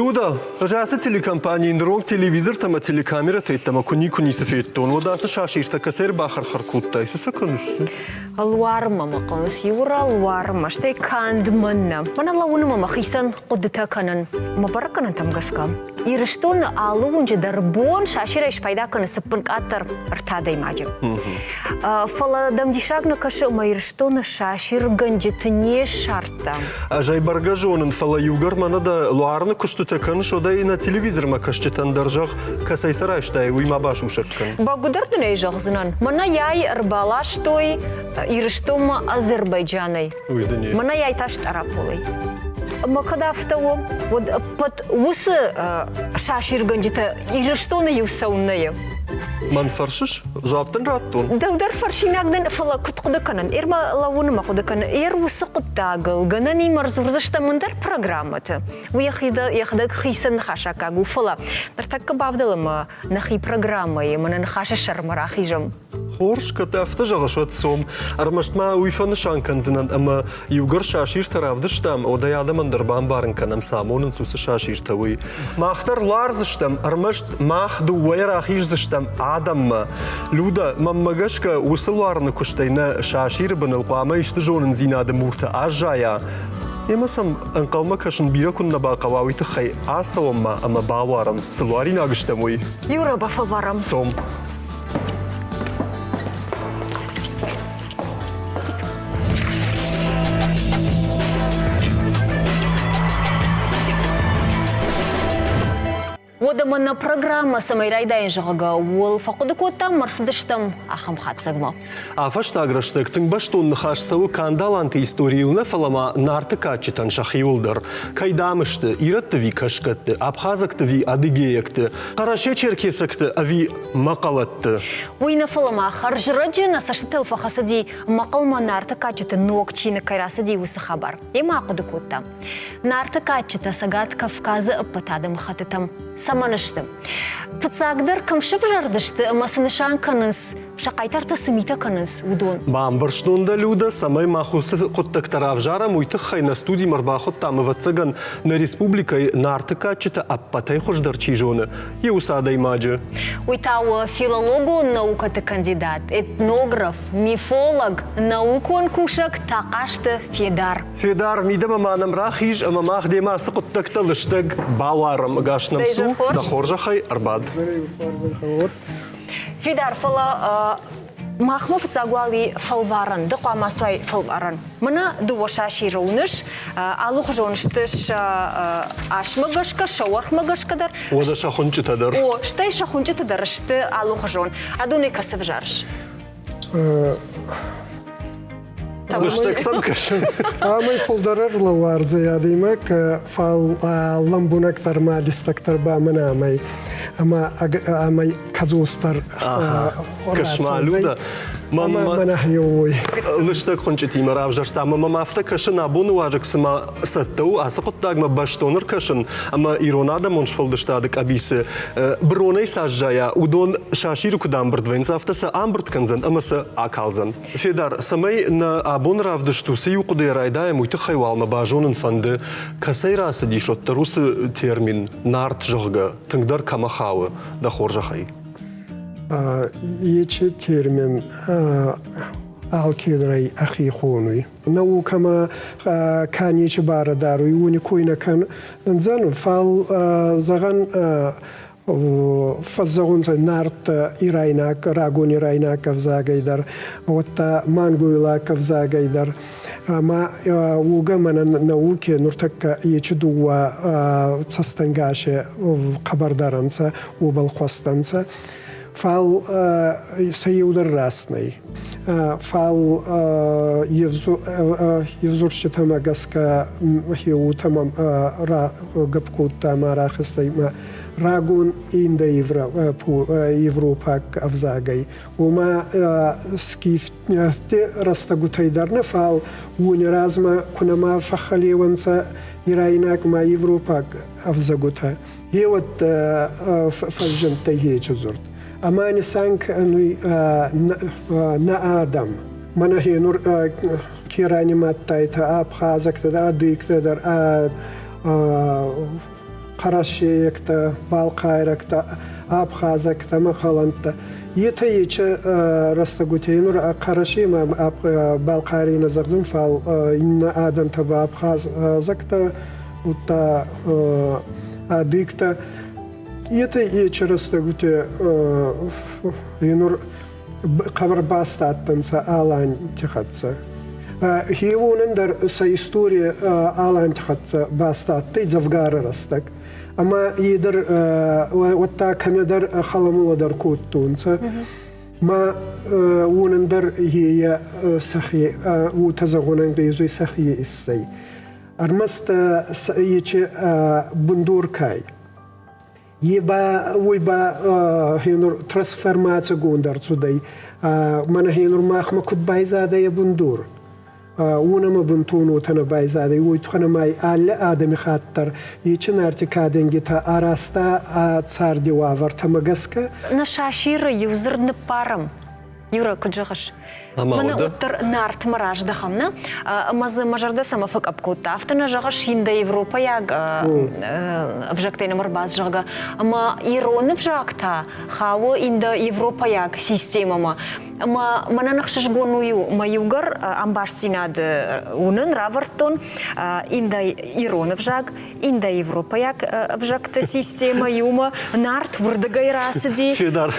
Люда, жасы телекомпании нрог телевизор тама телекамера тейттама куни сафеттон. Одасы шаширта касер бахар харкутта. Исуса конушсу. Алварма мақанс юра алварма. Штай кандманна. Мана лауна махисан қуддата канан. Мабараканан тамгашка. Ирштон алуунжа дарбон шашира ишпайда кана сыппын каттар артадай маджа. Фала дамдишагна каша ма ирштон шашир ганжитне шарта. Ажай баргажонын фала югар мана да луарны куштута каныш одай на телевизор ма кашчетан даржах касай сарайштай уйма баш ушаккан. Благодарны ейжах знан. Мана яй арбалаштой ирштом Азербайджаной. Мана яй ташт араполой. Макадафтаво, вот под усы шашир ганжита ирштона юсаунная. Ман фаршиш зоаптан раттон. Давдар фаршинагдан фала куткудаканан. Ирма лауна макудакан. Ир усы куттагыл. Ганани марзурзашта мандар программата. Уяхдаг хисан хашакагу фала. Дартакка бавдалама нахи программай. Манан хаша шармарахижам. Хорш катафта жағашват сом. Армаштма уйфаны шанканзинан, ама югар шашир таравдыштам. Одай адаман дарбан барынканам самонын сусы шашир тавы. Махтар ларзыштам. Армашт махду уайрахижзыштам. Адамма. Люда, маммагашка усылуарны куштайна шашир банылпама ишты жонын зинады мурта ажая. Емасам анқалма кашын бира күнна бақавауиты хай асауамма, ама бауарам. Сылуарин агыштамой. Юра бафалварам. Сом. Водамана программа самайрайдайын жағыға ол фақуды көттам марсыдыштам ахам қатсагма. Афаштаграштык тыңбаштонны хашсауы кандаланты историялны фалама нарты качетан шахиулдар. Кайдамышты, иратты ви кашкатты, абхазакты ви адыгеякты, қараше черкесакты ави мақалатты. Уйна фалама харжыраджына саштытыл фахасади мақалма нарты качеты нокчины кайрасади усы хабар. Ема ақуды көттам. Нарты качеты сагат Кавказы ыппатадым хатытам. Саманыштым. Тыцагдар камшып жардышты, масынышан канынс, шақайтарты сымита канынс удон. Бамбарштонда Люда самай махусы құттық тарав жара муйты хайна студий марбахот тамы ватсаган на республикай нарты качеты аппатай хождар чижоны. Еусадай маджы. Уйтау филологу наукаты кандидат, этнограф, мифолог, наукон кушак тақашты Федар. Федар мидама манам рахиж, ама мах демасы құттықта лыштыг баларым гашнам су, да хоржахай арбад. Федар фала махма фцагуали фалваран, дықва масуай фалваран. Мына дуоша широуныш, алух жоныштыш ашмагашка, шауархмагашкадар. Ода шахунчытадар. О, штай шахунчытадар, шты алух жон. Адуны касып жарыш. Лыштыг сам кашын. Амай фулдарар лаварза ядимак, фал ламбунактар малистактар ба мына амай. Амай казустар Кашмалуда. Мана хиой. Лыштыг хунчыти марав жашта. Ама мафта кашын абуну ажыксыма саттау, асы құттагма баштоныр кашын. Ама иронада моншфалдыштадык абисы. Бронай сажжая, удон шаширу кудан бырдвенца, автаса амбыртканзан, амасы акалзан. Федар, самай на абон равдыштусы юқуды райдая муйты хайвалма бажонын фанды. Касай расы дишотта русы термин нарт жығга, тыңдар камахауы, да хоржахай. Ечі термин алкедрай ахихонуй. Наукама канечі бары даруй, уни койна кан зан фал заган фаззагунса нарт ирайнак, рагун ирайнак авзагайдар, отта мангуйлак авзагайдар. Ма уга мана науке нуртакка ечі дуа цастангаше қабардаранса, убал хвастанса. Фал саюдар расный. Фал евзурче тамагаска хиу тамам габкут тамарахистай рагун инда Европак авзагай. Ума скифте растагутайдарна фал уни разма кунама фахалеванца ирайнак ма Европак авзагута. Евот фажжантай хечу зурт. Амани санк на Адам. Мана хенур кирани маттайта абхазак тадар адык тадар Qarashiyekta, Balqayrakta, Abxazakta, Maqalanta. Yetayçe rastaguteyinur Qarashi ma Balqarina zagzim fal inna adam taba Abxazakta utta adikta. Yetayçe rastagute yinur qabr bastattansa alan tixatsa. Hiyevunun der sa история alan tixatsa bastattı zavgara rastak. Ama iyidir vatta kameder xalamula der kuttunsa. Ma unun der hiye sahi u tazagunan gıyuzu sahi issay. Armast yiçi bundur kay. Yiba hinur transformacija gundar cuday. Mana hinur mahma kutbay zadaya bundur. Unama buntunu tana bayzade uytxana may alle adami xattar yiçin artikaden gita arasta tsardi wavar tamagaska На шашира юзерны парам. Юра куджахаш. Мана уттар нарт мараж дахамна. Мазы мажарда сама фак апкота. Автона жагаш инда Европа яг вжактайна марбаз жага. Ама ироны вжакта. Хаво инда Европа яг системама. Ама мана нахшаш гоную маюгар амбаштинад унын равартон инда ироны вжак. Инда Европа яг вжакта система юма. Нарт вурдагай расади. Федар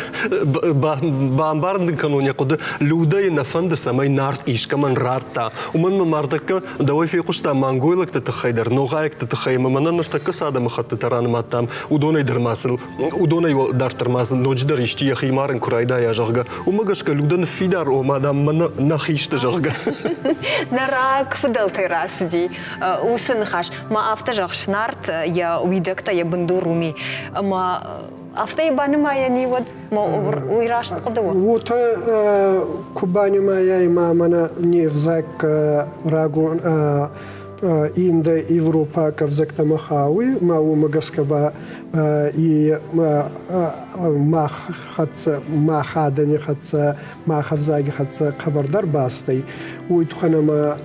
бамбарн кануня куды людей на фонде самой нарт ишка man рата. ومن ممارتك دوي في قشطة مانجولك تتخيدر نوغايك تتخيم من نرتك سادة مخطط تران ماتام ودون يدر ماسل ودون يدار ترماسل نوجدر يشتي يا خيمارن كرايدا يا جرجا ومجش كلودن فيدار ومادام من نخيش تجرجا. نراك فضلت راسدي وسنخاش ما أفتجش نارت يا ويدكتا يا بندورومي ما أفتي بانما يعني ود ما ويراش تقدوا. وتا كوبانما يا إمامنا نيفزاك راغون إندا إوروبا كفزاك تمخاوي ما هو مجسكبا ما خدت ما خادني خدت ما خفزاك خدت خبردار باستي ويتخنا ما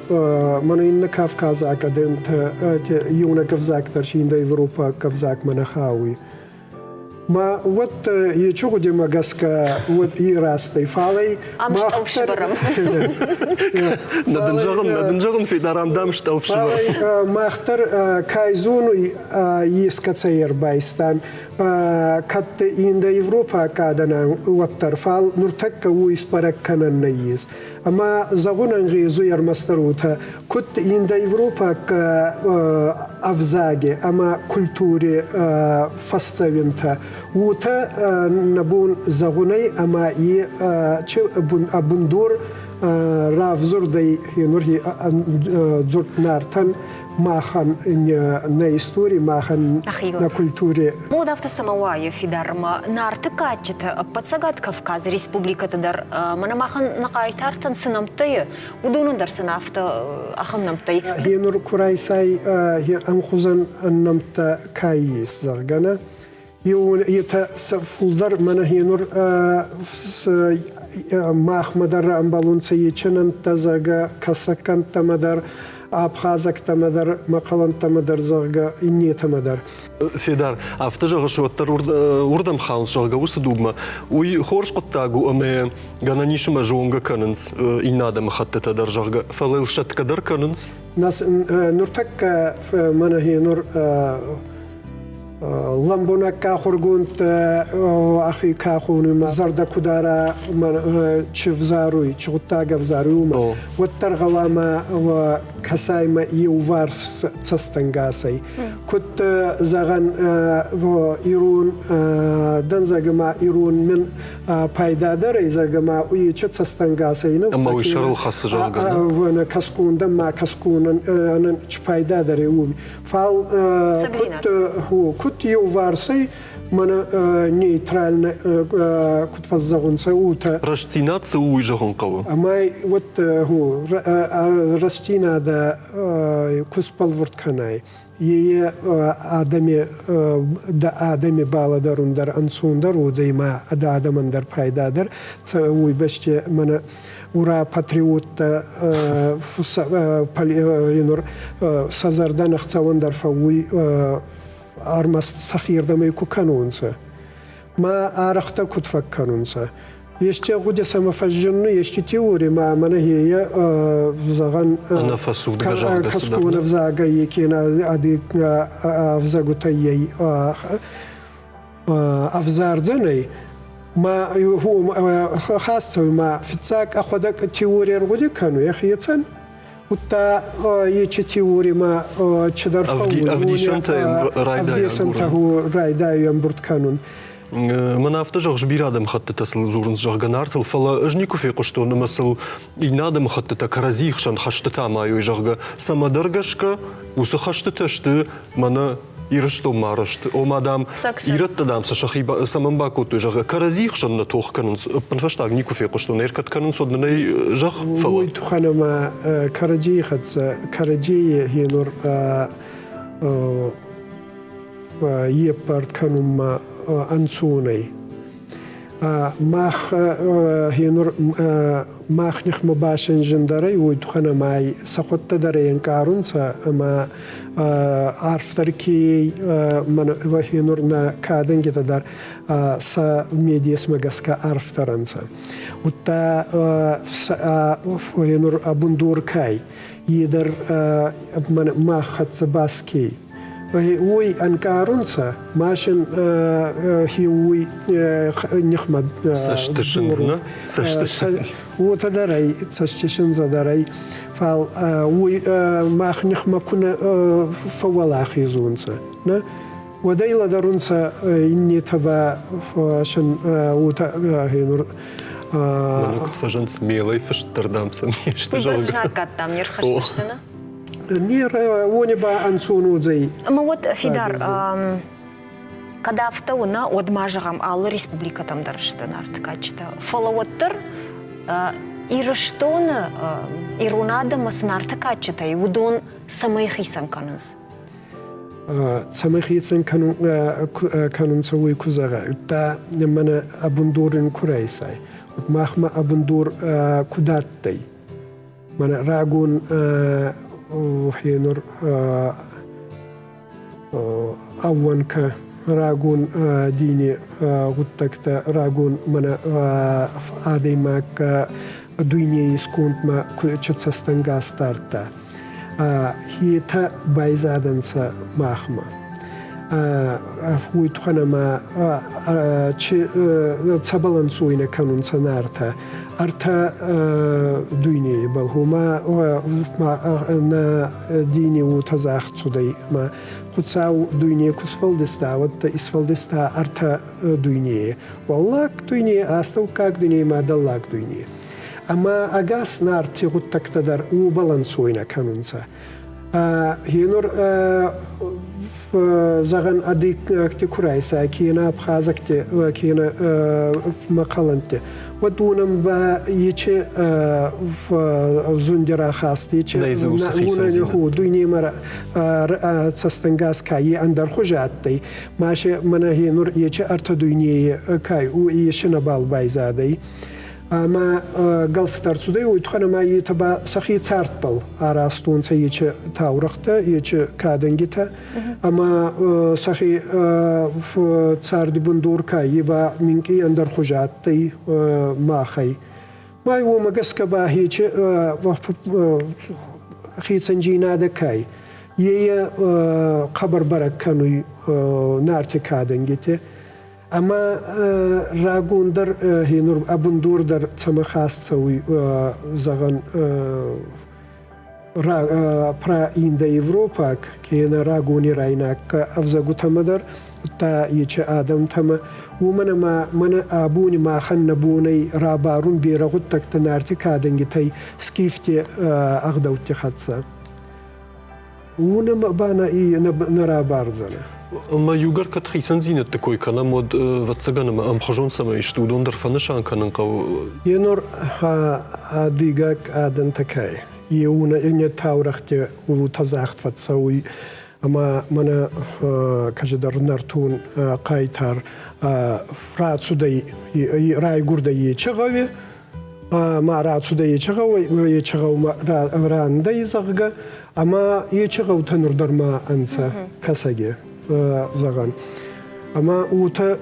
من إن كافكاز أكاديمت يونا كفزاك ترشين دا إوروبا كفزاك منخاوي. ما وات يشوفوا مجاسكا وات يراستي فالي ما أختار ندنجغن في دارام دامش توفشبر ما أختار كايزونو يسكتسير بايستان كات إن أوروبا كادنا واتر فال نرتك ويسبرك كان النيس أما زغونا غيزو يرمستروتا كت إن أوروبا أفزاجي أما كولتوري فستوينتا وتا نبون زغوني أما أبندور راف زردي هنوري زرت نارتن ما خان نايستوري ما خان نكولتوري. مو دافت السماوية في دار ما نارتكاتشة بتسقط كافكاز ريسبوبليكا تدار ما ما خان نقايتار تنسنمتي ودون در سنافت أخم نمتي. هي نور كرايساي هي أنخزن نمت كايس زرجنا. يتا فولدر من هي نور ما مدار أمبالون سيجنن تزاجا كسكن تمدار أبخازك تمدار مقالن تمدار زرجا إني تمدار. فيدار أفتجر شو تر وردم خاونس زرجا وسدوبما ويخورش قطعو أما جانانيش مجونجا كننس إنادم مخطط در زرجا فليل شت كدر كننس. ناس نورتك من هي نور لامبونا كاخورجونت أخي كاخوني ما زردا كدارا من شفزاروي شغطاقة فزاروما والترغواما وكسايما يوفارس تستنقاسي كنت زغن إيرون دنزغما إيرون من بايدادر إزغما ويشت تستنقاسي أما ويشرو خاص جوغا وانا كسكون دم كسكون أنا بايدادر يومي فال كنت هو كنت يوفارسي من نيترال كنت فزغون سووتا رشتينات سووي جهون قوة أما وات هو رشتينا دا كسبال ورتكناي يه آدمی بالادرون در انسوندر و زي ما آدمان در پایدار تسوي بس من ورا پاتریوت ينور سازردن اختوان در فوی أرمست صخير دمي كانونسا ما أرخت كتفكرونسا يشتي قد سما فجن يشتي تيوري ما من هي زغن أنا فسود كسكون فزاقا يكينا أدي فزاقو تيي أفزار زني ما هو خاصة ما في تساق أخذك تيوري رغدي كانوا يخيطن وتا يجي تيوري ما تشدر فوق أفدي سنته رايدا ينبرد كانون من أفتجع جبير هذا مخطط أصل زورن جرجنارت الفلا أجنيكو في قشطون مثل إناد مخطط كرازيخ شان خشتة ما يجرج سما درجشك وسخشت تشت من يرشتو مارشت أو مادام يرت دام سشخيبا سمن باكو تجرج كرازيخ شان نتوخ كانون بنفشتاق نيكو في قشطون إيركت كانون صدني جخ فلا ويت خنا ما كرجي خد كرجي هي نور يبرد كانون ما أنسوني ماخ هينور ماخ نخ مباشن جندري ويدخنا معي سقط درين كارون سا ما عرف تركي من هينور نا كادن جدا در سا ميديس مجسكا عرف ترانسا وتا هينور أبندور كاي يدر من ما خد سباسكي وي أنكارونسا ماشن هي نخمد سشتشنزنا وتدري سشتشنزا دري فال وي ماخ نخمة كنا فولا خيزونسا نا ودايلا درونسا إني تبا فاشن وتا هينور منك فجنت ميلي فشتردام سميش تجرب بس راكات تام يرخصتنا نير ونبا أنسونو زي أما вот Фидар قدافتونا ودمажагам аллы республика там дарыштан артыкачта фолловоттер ирыштоны ирунада масын артыкачта и удон самый хисан каныз самый хисан канун сауи кузага та мана абундурин курайсай махма абундур кудаттай мана рагун وحينور أول كراجون ديني قلتك راجون من عادي ما كدنيا يسكون ما كل تستنجا ستارتا هي تا بايزادن سا ماخما هو تخنا ما تبلن سوينا كانون سنارتا أرتا ديني بل هما نا ديني وتزاخت صدي ما خدساو ديني كسفل دستا وت إسفل دستا أرتا ديني والله ديني أستو كاك ديني ما دلاك ديني أما أجاس نارتي قد تقدر وبالانسوينا كانونسا هينور زغن أديك كرايسا كينا بخازك كينا مقالنتي ودونم با يچه زندرا خاص يچه ونن هو دنيا مر سستنگاس كاي اندر خجاتي ماشي من هي نور يچه ارت دنيا كاي او يشنا بال بايزادي اما قلستر سودي ويتخنا ما يتبا سخي تارتبل اراستون سيچه تاورخته يچه كادنگيتا اما سخي تارد بندور كاي با منكي اندر خجاتي ما خي ما هو مقسك با هيچه خي سنجينا دكاي يي قبر بركانو نارت كادنگيته أما راجون در هنور أبندور در تمخاص سوي زغن برا إندا أوروبا كينا راجوني رايناك أفزعو تمدر تا يچ آدم تما ومن ما من أبوني ما خن نبوني رابارون بيرغوت تكتنارتي كادنجي تي سكيفتي أغدوتي خدسا ونما بانا نرا بارزنا ما يوجر كتخيسن زينة تكوي كلام ود واتسجنا ما أم خجون سما يشتودون در فنشان كانن قو ينور ديجاك آدم تكاي يونا إني تاورخت وتزاخت فتسوي أما منا كجدر نرتون قايتار رات سودي راي غردي يشغوي ما رات سودي يشغو ما ران داي زغجا أما يشغو تنور درما أنسى كسجة زغن أما أوتا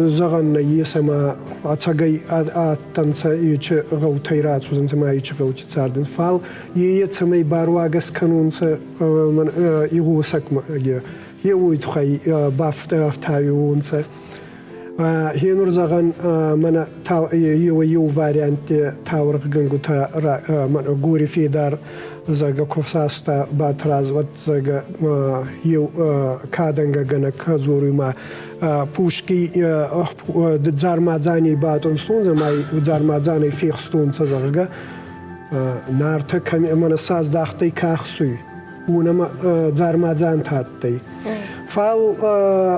زغن يسمى أتجي أتنسى يج غوتيرات وزن سما يج غوتي تساردن فال يسمى بارواجس كانون س من يغوسك يويد خي بافتايون س هينور زغن من تا يو فاريانت تاورق جنگو تا من غوري في دار زغا كوفساستا باتراز وات زغا يو كادنگا گنا كزوري ما پوشکی زارمازانی باتون ستون زمای زارمازانی فیخ ستون سازگا نارت کمی من ساز داختی کاخسوی اونم زارمازان تاتی فال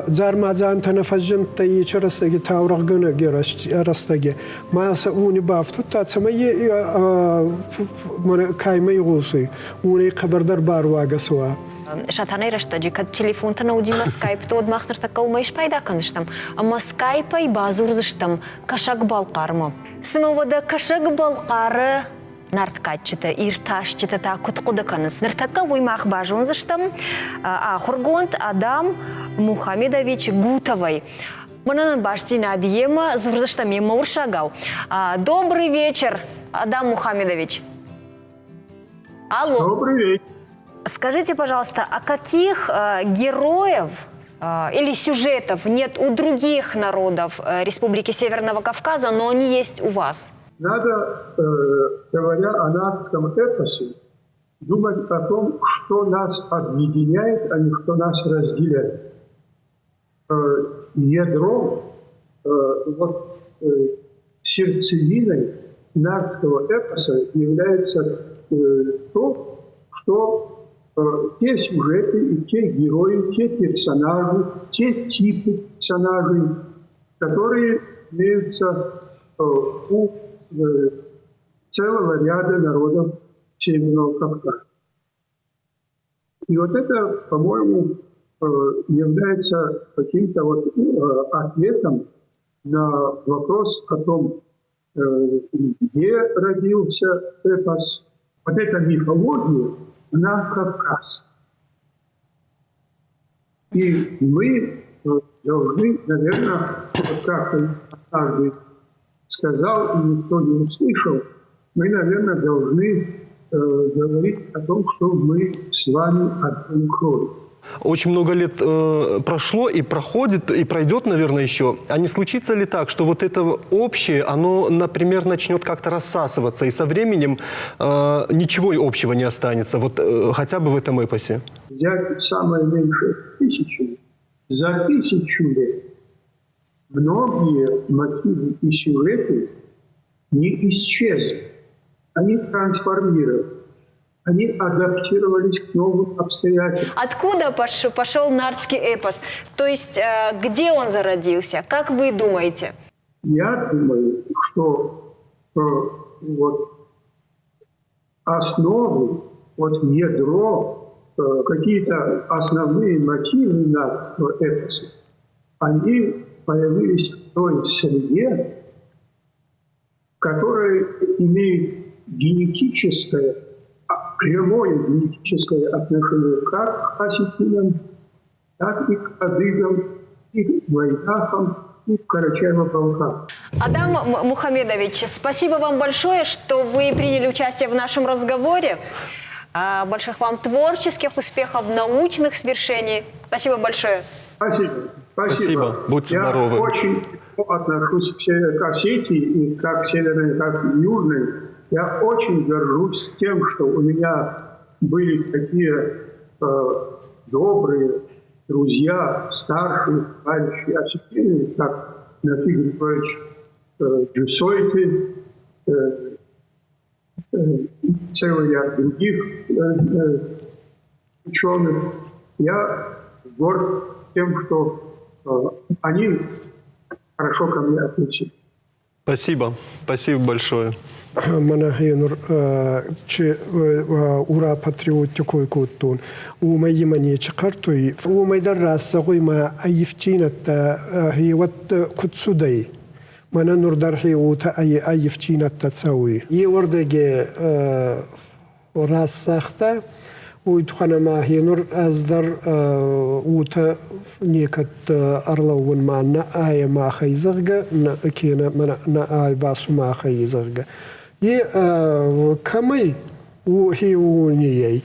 زارمازان تنفجن تی چرستگی تاورق گنه گرستگی ما سونی بافتو تا سمای من کایمی غوسی اونی خبردار بارواگه سوا Шатанай раштаджи, кад телефон та наудима скайп, то от махнар така умаиш пайда каныштам. Ама скайпа и базурзыштам, кашак балқарма. Сымавада кашак балқары нарткатчыта, ирташчыта та куткуда каныс. Нартака воймах бажунзыштам, Хургонт Адам Мухамедович Гутовой. Мананан баштина адиема, зурзыштам ема уршагау. Добрый вечер, Адам Мухамедович. Алло. Добрый вечер. Скажите, пожалуйста, а каких героев или сюжетов нет у других народов Республики Северного Кавказа, но они есть у вас? Надо, говоря о нардском эпосе, думать о том, что нас объединяет, а не что нас разделяет. Ядром, сердцевиной нардского эпоса является то, что те сюжеты и те герои, те персонажи, те типы персонажей, которые имеются у целого ряда народов Северного Кавказа. И вот это, по-моему, является каким-то ответом на вопрос о том, где родился эпос. Вот эта мифология на Кавказ. И мы должны, наверное, как каждый сказал, и никто не услышал, мы, наверное, должны говорить о том, что мы с вами одной крови. Очень много лет прошло и проходит, и пройдет, наверное, еще. А не случится ли так, что вот это общее, оно, например, начнет как-то рассасываться, и со временем ничего общего не останется, вот хотя бы в этом эпосе? Взять самое меньшее 1000, за 1000 лет многие мотивы и сюжеты не исчезли, они трансформировались. Они адаптировались к новым обстоятельствам. Откуда пошел нардский эпос? То есть, где он зародился? Как вы думаете? Я думаю, что основы, ядро, какие-то основные мотивы нардского эпоса, они появились в той среде, которая имеет прямое генетическое отношение как к осетинам, так и к адыгам, и к вайнахам, и к Карачаево-Балкарам. Адам Мухамедович, спасибо вам большое, что вы приняли участие в нашем разговоре. Больших вам творческих успехов, научных свершений. Спасибо большое. Спасибо. Будьте здоровы. Я очень отношусь к Осетии, и как северной, как южной. Я очень горжусь тем, что у меня были такие добрые друзья, старшие товарищи осетины, как Нафиг Григорьевич Джусойти, целый ряд других ученых. Я горд тем, что они хорошо ко мне относились. Спасибо. Спасибо большое. Мана хенур че ура патриотикой куттун умай мани чакартуй умай даррас сагойма айфчинатта хиwat кутсудай мана нур дархи ута айфчинатта тсауи и ورдеге рассахта ويدخنا ما هي نور أصدر وتا نيكت أرلون معنا آية ما خيزرجة كينا من آية باسو ما خيزرجة ي كمي وهي ونيي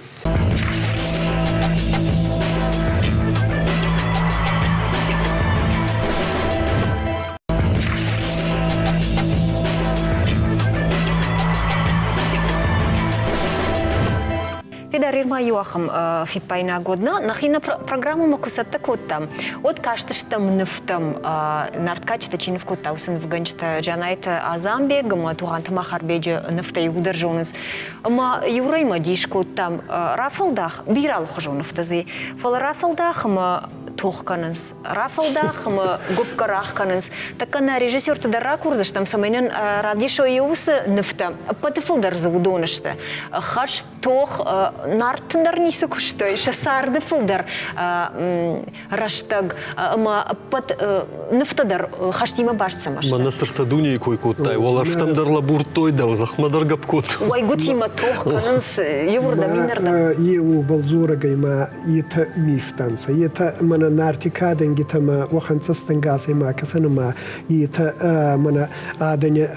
Дарирма Йоахам в пайна годна, нахина программу макусатта коттам. От каштыштам нефтам нарткачта чинев котта усын в ганчта джанайта азамбе, гама туганта махарбеджа нефта юдержоныз. Ама юрайма диш коттам рафалдах бирал хожу нефтази. Фал рафалдах ма тухканыз, рафалдах ма губкарахканыз. Такана режиссер туда ракурзаш там самайнен радишо юсы нефта. Патефулдар заудонышты. Хаш тох нартындар нисі күшті, шасарды фылдар раштаг, ма пат нефтадар хаштима башца машты. Мана сыртадуни кой коттай, олар фтамдарла буртой да, захмадар гап кот. Уай гутима тох канынс юрда минарда. Еу балзура гайма ета мифтанца, ета мана нартикаден гитама ваханцастан газайма касанама, ета мана адане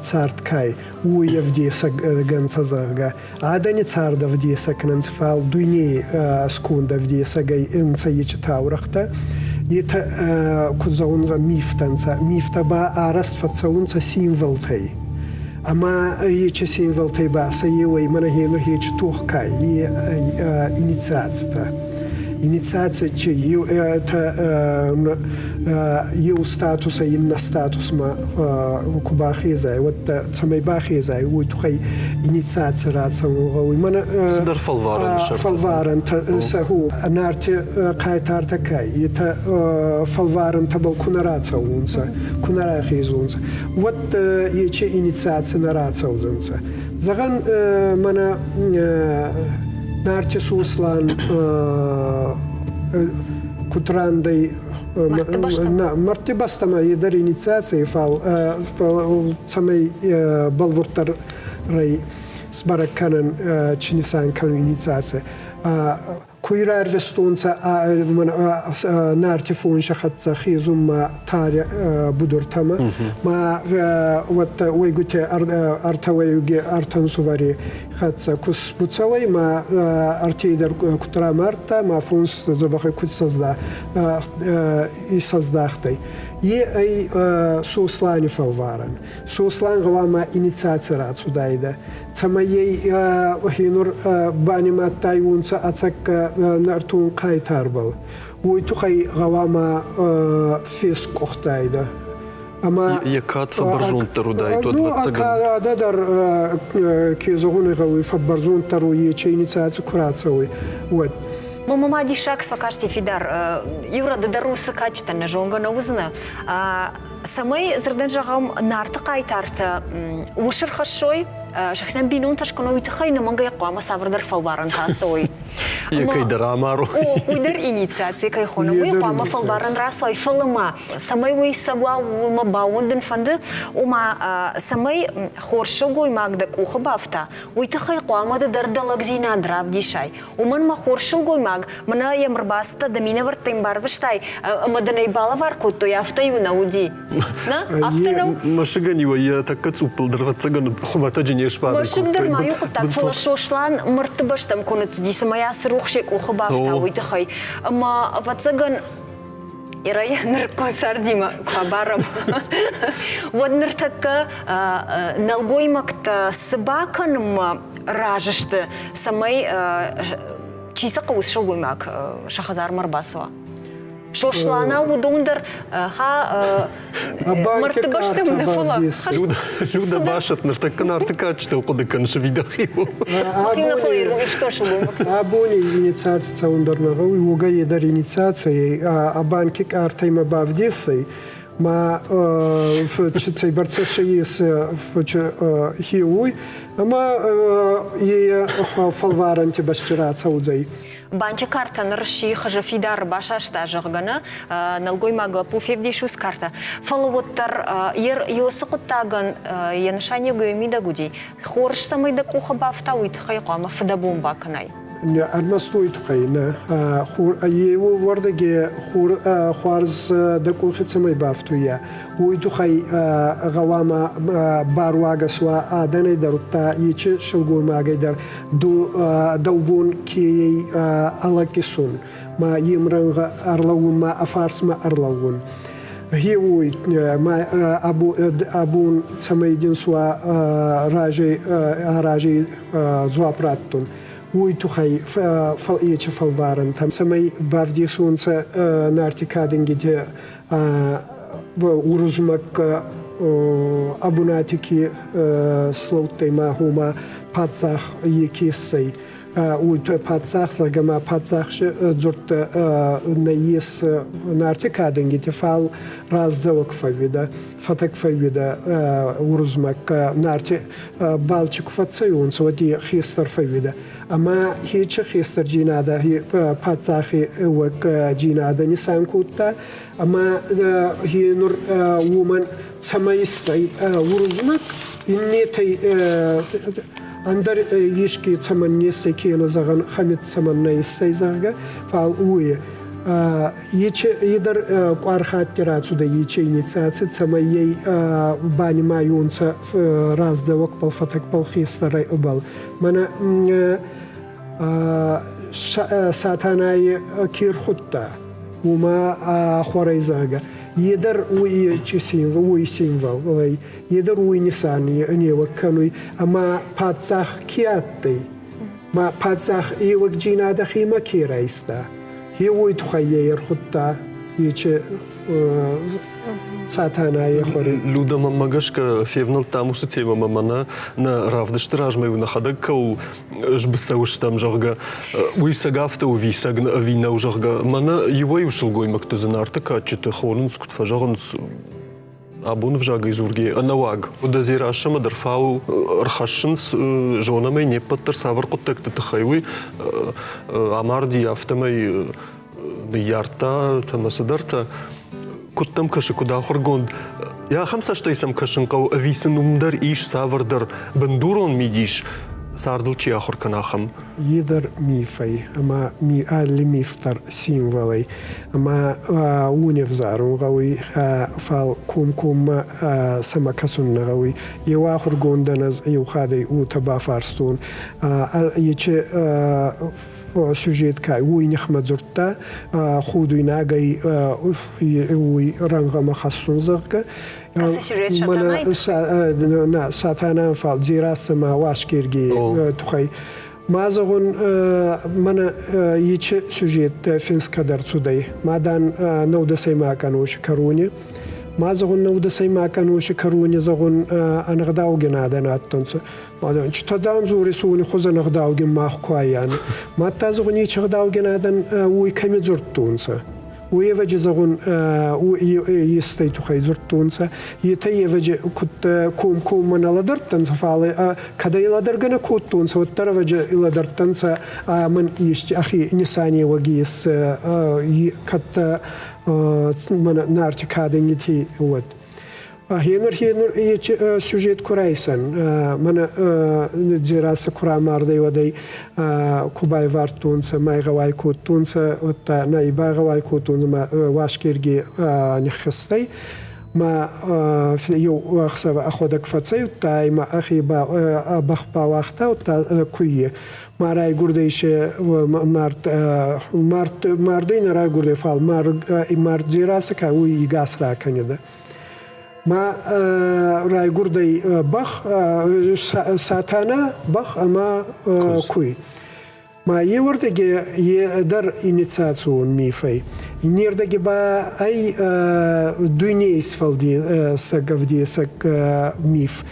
царткай, уявдеса ганцазарга, адане царда вдеса кнанцфал дуйни скунда вдеса гай инца ечетаурахта, ета кузаунза мифтанца, мифтаба араствацаунца символцей. Ама ече символцей баса евай манахену хеч тухкай, инициацията. Инициация, че ю статуса и на статус ма куба хезай, вот самай ба хезай, уйтхай инициация рацау, имана Дар фалваран шар. фалваран саху нарти кайтар такай, это фалваран табал кунарацау унца, кунара хезунца. Вот ече инициация на рацау унца. Заган мана Нарти суслан кутрандай мартибастама едар инициации фал самай балвуртар рай сбараканан чинисан кану инициация куирар вестунца нарти фунша хатса хизумма тари будуртама ма вот уйгуте артавайуге артансувари хатса кус буцавай ма артейдер кутра марта ма фунс забахай кут созда и создахтай и ай суслани фалваран суслан гвама инициация сюдайда самаей хинур банима тайунца ацак нартун кайтарбал уйтухай гвама фис кохтайда Ама Якат фабарзун тарудай, тот вот цаган. Да, дар кезогуны гавы фабарзун тару ече инициацию курацевой. Вот. Мама дишак свакашти фидар юра дадарусы качта на жонга на узна. Самай зерденжагам нарты кайтарты ушыр хашой шахсан бинун ташкано уйтхай на манга яква саврдар фалбаран тасой. Якай драмару. Уйдар инициации кай хоно уйква фалбаран расой фалма. Самай уй сагва улма баунден фанды ума самай хоршогой магдак ухабафта. Уйтхай ква дардалак зина драв дишай. Уман ма хоршогой маг мана ямрбаста да мина вартим барвштай маданай балавар кото яфтаю на уди. На автоном Машиганива я так кацупал дрвацаган хумата джинешпа. Машигдар маю так фалашошлан мартыбаштам конут ди самая срухшек ухабафта уйтхай. Ама вацаган Ирая нырконсар дима кабарам. Вот ныртака налгоймакта собаканым ражышты самай чиса каус шогоймак шахазар марбасова. Шошлана удондар мартыбаштым на фала. Люда башат ныртака нартака чтел кодыкан швидахиво. Махина фалиру что шогоймак. Абони инициация цаундарнага уйга едар инициация а банки картайма бавдесай ма цей барцеше ес хиуй ама е фалваранти башчираца удзай. Банча карта нарши хажафидар баша штажагана налгой магла пуфевдишус карта. Фаловоттар ер йосыкуттаган яншане гөмида гуди. Хорш самайда кухабафта уйт хайкама фдабомба канай. ارمستوی تو خیلی خور یه وردگی خوارز دکوخی تسمی بافتویه وی تو خی قوام بارواگس و آدنی در تا یچه شلگون ماگی در دوبون کی علاقیسون ما یمرنگ ارلون ما افارس ما ارلون هی وی ما ابون تسمی جنس و راجی زوابراتون وی تو خی یچه فلوارن تام سمی بافدیسون س نارتیکادنگی ده ورزمک ابوناتیکی سلوتی ما هما پاتزخ یکیسی و تو پاتزخ زگما پاتزخ زرت نیس نارتیکادنگی ده فال رازدوک فویده فتک فویده ورزمک نارتی بالچک فتسیون سودی خیستر فویده اما هیچ خیستر جیناده هی پاتزخی وک جیناده نیسان کوتا اما هی نور ومن سمایسی ورزمک اینی تی اندر یشکی تمنی سکیل زغن خمید تمنی سیزرگه فعل اوی یدر قارخات تراتسو ده یچه اینیتساسی تمایی بانی مایونس رازدوک بل فتک بل خیستر بل من ساتانای کیر خودتا وما خوریزاگه یدر وی چیسیم وی سیمول یدر وی نسانی نیوکنوی اما پاتزخ کیاتی ما پاتزخ ایوک جینا دخیمه کی رایسته هی وی تخییر خودتا یچه ساتانای خوری Люда мамагашка февнал тамусу тема мамана на равдыштыраж маю на хадакка у жбысауш там жарга уйсагафта у вина у жарга мана ювай ушылгой мактузанарта качыты хонун скут фажаганс абун в жага изурги анаваг удазираша мадарфау архашынс жонамай не паттар савар куттакты тахайвы амарди автомай ярта тамасадарта كنتم كش كدا خرجون يا خمسة شتى يسم كشن قو أفيسنوم در إيش سافر در بندورون ميديش ساردل شيء آخر كناخم يدر ميفي أما اللي ميفتر سيمولي أما ونفزارون قوي فال كوم سمكسون قوي يوا خرجون دنز يوخادي وتبا فارستون يجي سوژیت که وی نخمد زرتا خودوی نگی وی رنگ مخصوص زرگه نه ساتانه فال زیراس ما واشکیرگی توی مازغون من یچ سوژیت فینس کدر سودی مادان نودسی ما کنوش کرونی مازغون نودسی ما کنوش کرونی زغون انقداو جناده ناتونس مادان چه تدام زوری سونی خوزن نقداوگی ماخوایان ما تازغونی چه نقداوگی نادن وی کمی زرتونسه وی وجه زغون یستی تو خی زرتونسه یتی وجه کت کوم من لادرتنسه فعلی کدای لادرگنه کوتونسه و تر وجه لادرتنسه من یشت اخی نسانی وگیس کت من نارتی کادنگی تی ود هینر یچ سوژیت کورایسن من جراس کورا مارده ودی کوبای وارتونس مای غوای کوتونس و تا نایبا غوای کوتونس ما واشکیرگی نخستی ما یو خسب اخودک فتسی تا ما اخی با بخبا وقتا و تا کویه ما رای گردیش ماردین رای گرده فال مارد جراس که وی گاس را کنیده ما رای گردی بخ ساتانه بخ اما کوی ما یه وردگی یه در اینیتساسیون میفی نیردگی با ای دنیای سفالدی سگفدی سگ میف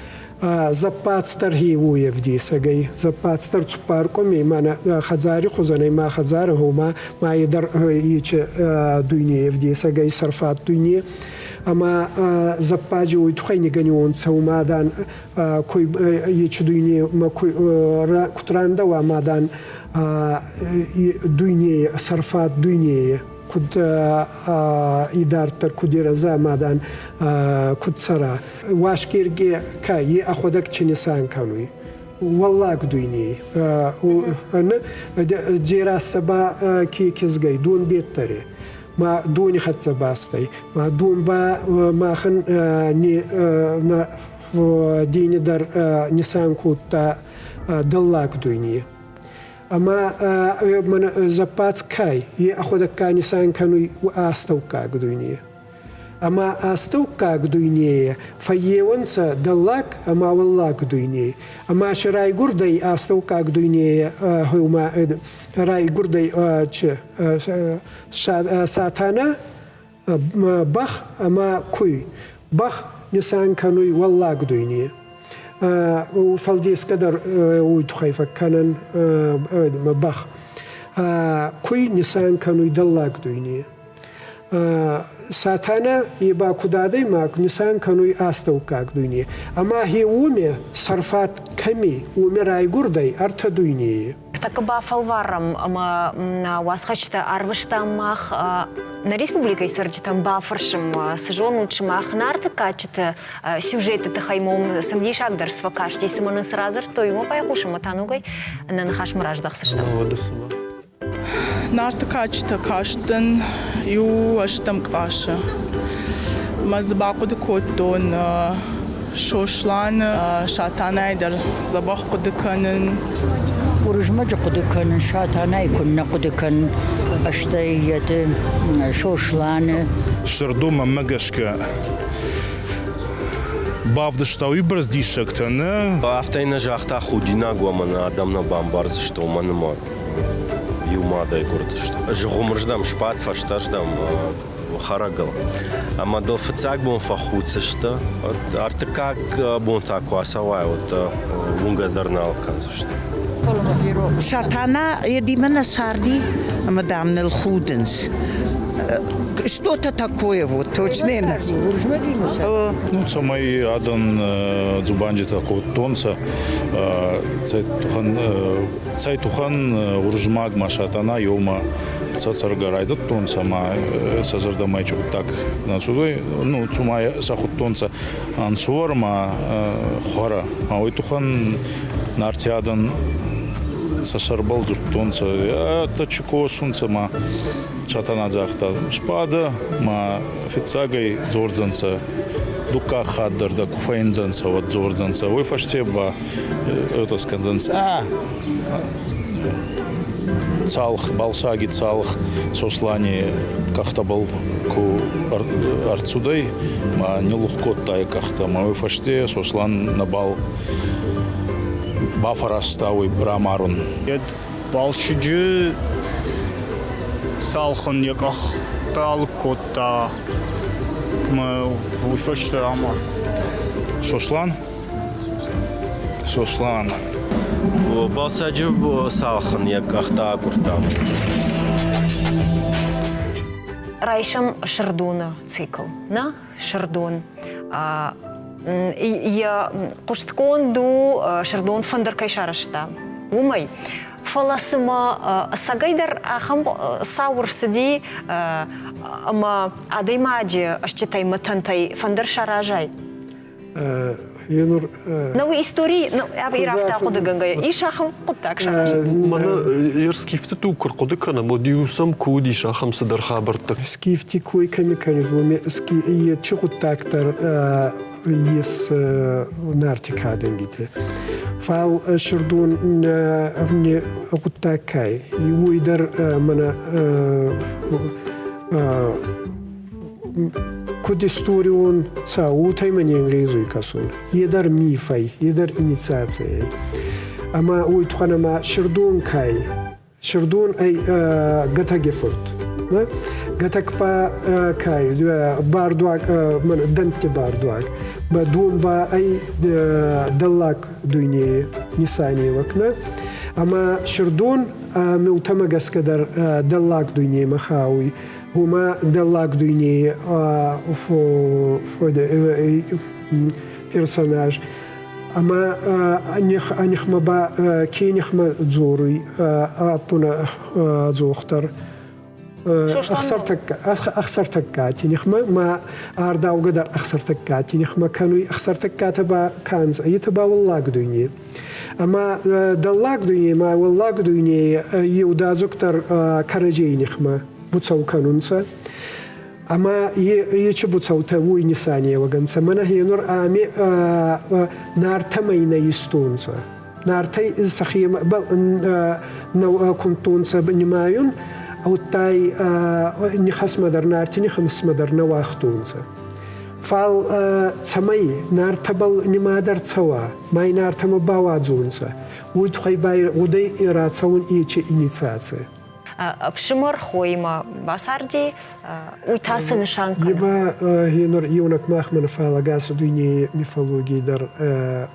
زپاتستر هیوی ودی سگی زپاتستر سپارکمی من خزاری خوزنی ما خزار هما ما یه در هیچ دنیای ودی سگی صرفات دنیای اما زپاجی وی توی نگنیون سومادان کوی یچ دنیای ما کوی کترانده و مادان دنیای صرفات دنیای کد ادارتر کدی رضا مادان کد سرا واشکیرگی که یه اخودک چنیسان کنوی والله قدويني أنا جيرا سبا كي كزجي دون بيت تري ما دوني خد سباستي ما دون با ما خن ني ديني در نسان كوتا دلاك دويني أما من زبات كاي يأخذ كانسان كانوا أستوكا قدويني أما أستوكا قدويني فيونسا دلاك أما والله قدويني أما شراي قردي أستوكا قدويني هما راي قردي ساتانا بخ أما كوي بخ نسان كانوا والله قدويني وفالديس قدر ويتخيف كانن بخ كوي نسان كانوا يدلاك دويني ساتانا يبا كدادي ماك نسان كانوا ياستوكاك دويني اما هي ومي صرفات كمي ومي راي قردي ارتا دويني Такба фалварам ама васхачта арваштамах на республикой сарджитам бафаршим сжону чмах нарта качета сюжеты тахаймом самдишагдар свакашти симонын сразыр той мо пайкушым атанугай нан хашмраждах сыштам. Нарта качета каштын ю аштам клаша. Мазбакуд коттон шошлан шатанайдар забах кудыканын ورجمج قد كان شاتانا يكون قد كان أشتيت شوشلان شردوما مجشكا бавдышта уйбраз дишактаны автайна жахта худина гомана адамна бамбарз что манма юмада курдышта жгумрждам шпат фаштаждам харагал ама долфцаг бон фахуцышта артыкак бон таквасавай вот вунгадарнал канзышта Шатана едимена сарди мадам Нелхуденс. Что-то такое вот, точно. Ну, самай адан зубанджита коттонца, цайтухан уржмаг машатана йома цацаргарайдат тонца ма сазардамай чук так насудой, ну, цумай сахуттонца ансуарма хора, а ойтухан нартиадан сашарбал зуртонца, это чуко сунца ма шатанадзахта шпада ма фицагай зордзанца дука хаддар да куфаинзанца вот зордзанца ой фаштеба это сканзанца цалх балшаги цалх сослани кахта был ку арцудай ма нелухкот тай кахта ма ой фаште сослан набал бафараставый брамарун ед балшиджи салхон яках талкота мы выфашрама сослан басаджи салхон яках та курта Райшам Шардона цикл, на Шардон. Я кушткон ду Шардон фандеркай шарашта. Умай. Фаласыма сагайдар ахам саур сиди ама адаймаджи ашчитай матантай фандер шаражай. ينور نوي истории ну авирафта кудыганга ишахам куттак шараж мана ерскифте тукр кудыкана модиусам куди шахам садар хабартак скифти кой камиканизме ски и чукуттактар يس نارتكادنجته فال شردون أبني قطاكاي يويدر منا كودستوريون تساو تايمن ينغريزو يكاسون يدر ميفاي يدر إنيتساتي أما ويتخانا ما شردون كاي شردون أي غتا جفرت غتاك با كاي باردواك من دنت باردواك بدون با أي دلاك دويني نساني وكنا أما شردون ملتمقس كدر دلاك دويني مخاوي هما دلاك دويني персонаж أما أنيخ مبا كينيخ ما زوري أبونا زوختر أخسرتك نخمة ما أردا وقدر أخسرتك نخمة كانوا أخسرتك تبا كانز يتبا والله قدوني أما دللا قدوني ما والله قدوني يودا زكتر كرجي نخمة بتصو كانونسا أما يشبتصو تبوي نسانية وجنسا من هي نور آمي نار تمينا يستونسا نار تي سخيم بل نو كنتونسا بنمايون أو تاي نخس مدر نارتني خمس مدر نواختونسا فال تمي نار تبل نمادر تسوا ماي نار تم باوازونسا ويدخي باير ودي إراتسون إيش إنيتساتسا в Шимор хойма басарди уйтасы нишанка. Еба хинор юнак махман фалагас дуни мифологии дар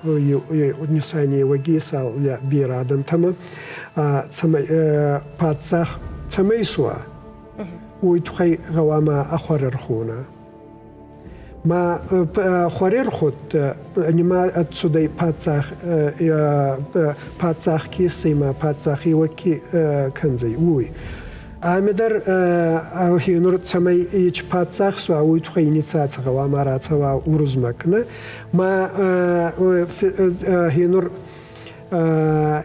нисани вагисал я бирадам тама патсах цамейсуа уйтхай гавама ахварерхуна. ما خورير خود نما اتسودي پاتساخ كيسي ما پاتساخي وكي كنزي وي آمدر هينور تسمي يج پاتساخ سوا وي تخي نيتسات غوا مرات سوا ورزمكنا ما هينور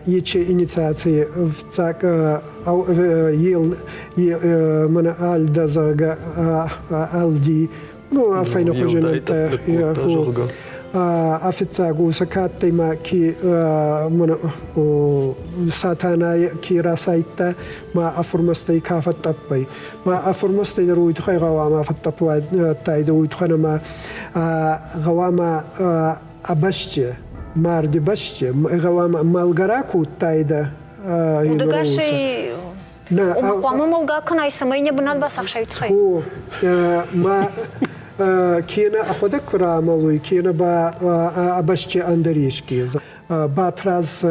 يج انيتساتي فتاك او يل من آل دزاغا آل دي Ну, файно хоженанта афицагу сакатте ма ки сатана ки расайта ма афурмастай кафаттаппай ма афурмастай руит хайгава ма фаттапва тайда уит ханама гавама абашче марди башче гавама малгараку тайда удагаши Умпама малгакана и самайня бнад басахшайтхай. ما كينا أخذك راملوي كينا با أبشتي أندريشكي باتراز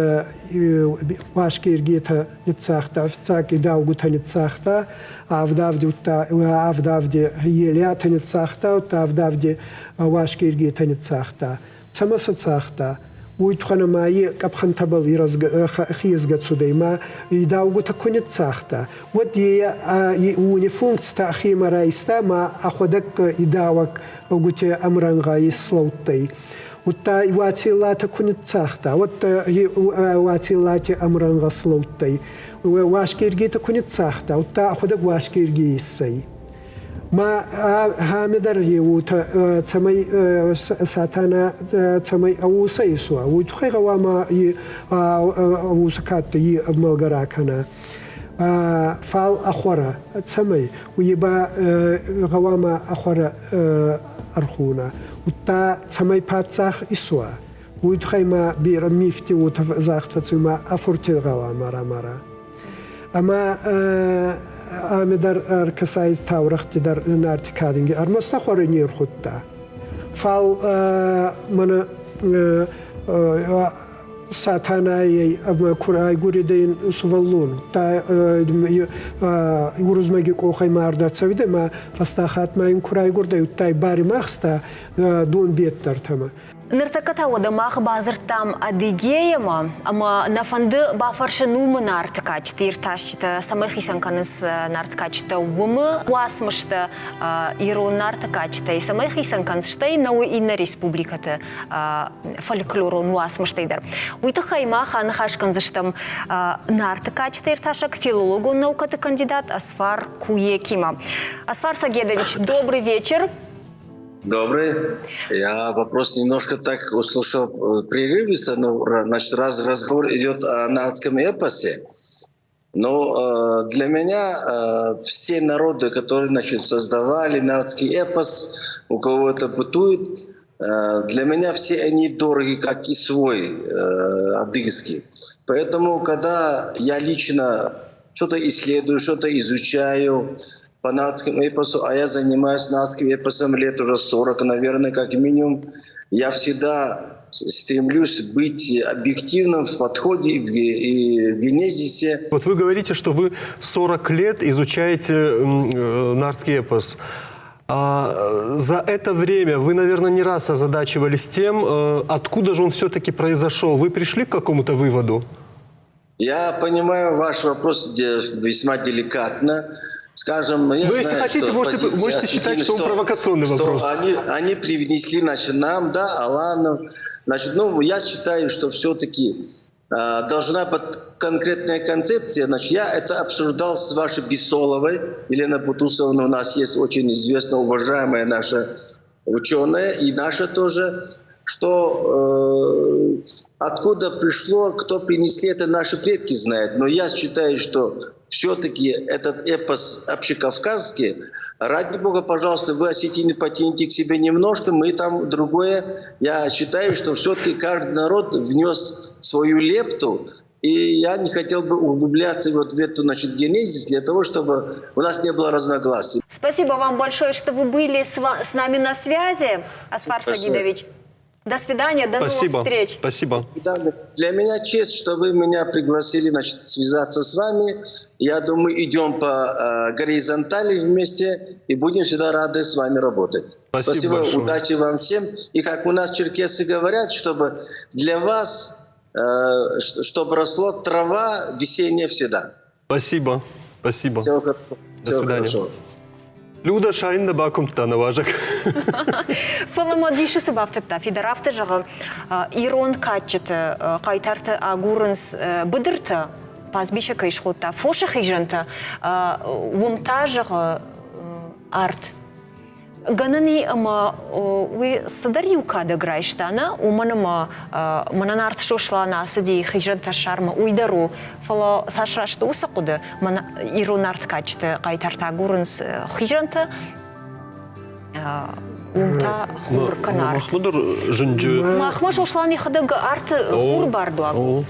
واشكير جيتا نتساختا فتاك داوغوتا نتساختا أفدافدي هيلياتا نتساختا وتافدافدي واشكير جيتا نتساختا تمسا تساختا ويتخنا ماي كابخن تبل يرزق سودي ما يداوغو تكون تساختا ودي وني فونكس تاخي مرايستا ما اخدك يداوك وغوتي امران غايس صوتي وتا واتي لا تكون تساختا وتا واتي لا امران غصلوتي واشكيرجي تكون تساختا وتا اخدك واشكيرجي سي ما هامدر يوت تمي ساتانا تمي أو سيسوا وتخيل وما وسكات ملغراكنا فال أخورا تمي ويبا غواما أخورا أرخونا وتا تمي باتساخ إسوا وتخيل ما بيرميفتي وتزاخت فتسما أفورتي غواما رامارا أما آمدر ارکسای تاورختی در نارتکادینگی ارمستا خوری نیر خودتا فال من ساتانایی کرای گوری دین سوالون تا یورزمگی کوخی ماردار سویده ما فستاخات ما این کرای گورده تای باری مخستا دون بیت در تما Ныртаката водамах базыртам адигеяма, ама нафанды бафаршану нартакачты ирташчыта самых исанканыс нартакачта умы уасмышта иру нартакачта и самых исанканыштай нау инна республиката фольклорун уасмыштайдар. Уйта хаймаха нахашканзыштам нартакачта ирташак филологу науката кандидат Асфар Куекима. Асфар Сагедович, добрый вечер. Добрый. Я вопрос немножко так услышал прерывисто, но значит, разговор идет о нардском эпосе. Но для меня все народы, которые создавали нардский эпос, у кого это бытует, для меня все они дороги, как и свой адыгский. Поэтому, когда я лично что-то исследую, что-то изучаю, по нардскому эпосу, а я занимаюсь нардским эпосом лет уже 40, наверное, как минимум. Я всегда стремлюсь быть объективным в подходе и в генезисе. Вот вы говорите, что вы 40 лет изучаете нардский эпос. А за это время вы, наверное, не раз озадачивались тем, откуда же он все-таки произошел. Вы пришли к какому-то выводу? Я понимаю ваш вопрос весьма деликатно. скажем, я Ну, знаю, если хотите, что можете позиция считать, осетин, что он провокационный что вопрос. Они привнесли, значит, нам, да, Алану. Значит, ну, я считаю, что все-таки должна быть конкретная концепция. Значит, я это обсуждал с вашей Бессоловой. Елена Бутусовна у нас есть очень известная, уважаемая наша ученая, и наша тоже, что откуда пришло, кто принесли, это наши предки знают. Но я считаю, что все-таки этот эпос общекавказский, ради бога, пожалуйста, вы, осетины, потяните к себе немножко, мы там другое. Я считаю, что все-таки каждый народ внес свою лепту, и я не хотел бы углубляться вот в эту, значит, генезис для того, чтобы у нас не было разногласий. Спасибо вам большое, что вы были с нами на связи, Асфар Сагидович. До свидания, до новых встреч. Спасибо. До свидания. Для меня честь, что вы меня пригласили, значит, связаться с вами. Я думаю, идем по горизонтали вместе и будем всегда рады с вами работать. Спасибо большое. Удачи вам всем. И как у нас черкесы говорят, чтобы для вас, чтобы росло трава весенняя всегда. Спасибо. Спасибо. Всего хорошего. До свидания. Хорошего. Люда шайын да бакум танаважак. Фылыма диші сыбафтытта, федерафты жағы ирон катчыты, қайтарты агурынс бұдырты, пазбиша кайшқотта, фошы хижанты, умта жығы арт. Ганани ама уи садар юкады грайштана, уманама манан арт шошлана асыди хижанта шарма уйдару, фала сашрашты усақуды, ирон арт качты қайтарта агурынс хижанты, умта хур канарт. Махмудыр жынжы. Махма шошланы хадыгы арт хур барду агу.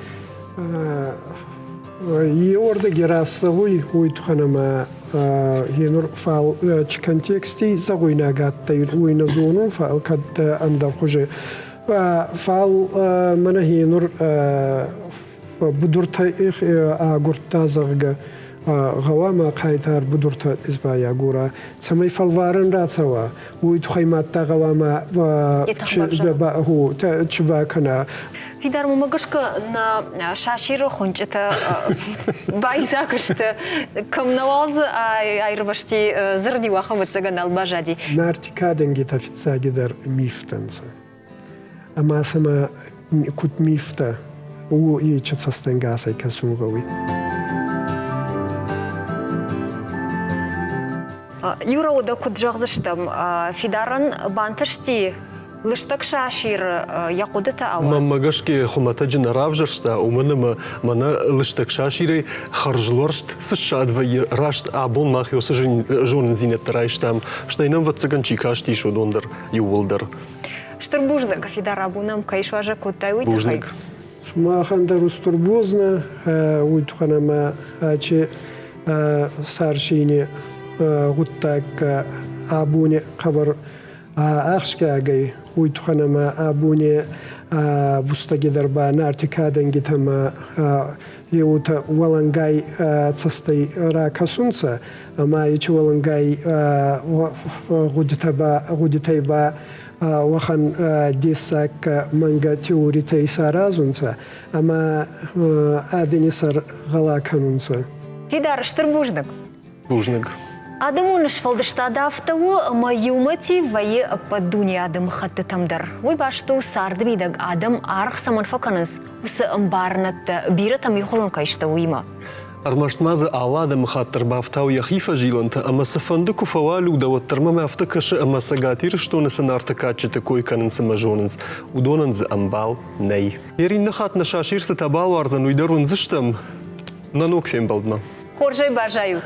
И орда герасовый уйтханама هنور فعل контексте загуйна гатта уйна зону фаал кадда андar хуже фаал мана хенур будурта агурта загга гавама қайтар будурта избая гура самай фалваран рацава уйт хайматта гавама чба кана Фидар мумагашка на шаширо хунчата байзакашты камнавазы айрбашти зырди вахамыцаган албажади. Нартикаденги тафицагидар мифтанца. Ама сама кут мифта у и чацастенгасай касумгави. Юра ода кут жағзыштым. Фидаран бантышти лыштак шашир якудыта аваз. Мамагашки хумата джинаравжашта, уманама мана лыштак шаширы харжлоршт сышадва рашт абон махиосы жонын зинет райштам, штайнам ватсаганчикашти шудондер юволдер. Штырбуждык Фидар абунам кайшважа куттай уйдахай. Бужник. Шмаханда рустурбозна уйтханама ачи саршини гуттак абуне кабар ахшкагай уйтханама абуне бустагидар ба нартикаденги тама юта валангай цастай ракасунца ама ичи валангай гудитайба вахан десак манга теоритай саразунца ама аденисар галаканунца. Фидар штырбуждык. Бужник. Адамуныш фалдыштада автову маюмати вайы под дуния адам хатты тамдар. Ой башту сардымидаг адам арх саман факаныз. Усы амбарнатты биры там юхолон кайшта уйма. Армаштмазы аладым хаттыр бафтау яхифа жиланта, ама сафанды куфавалу да ваттырмаме автыкашы ама сагатир штоны санарты качыты койканынсы мажонынс. Удонынзы амбал ней. Еринны хатны шаширсы табал варзан уйдарун зыштым. Нанок фем балдна. Хоржай бажают.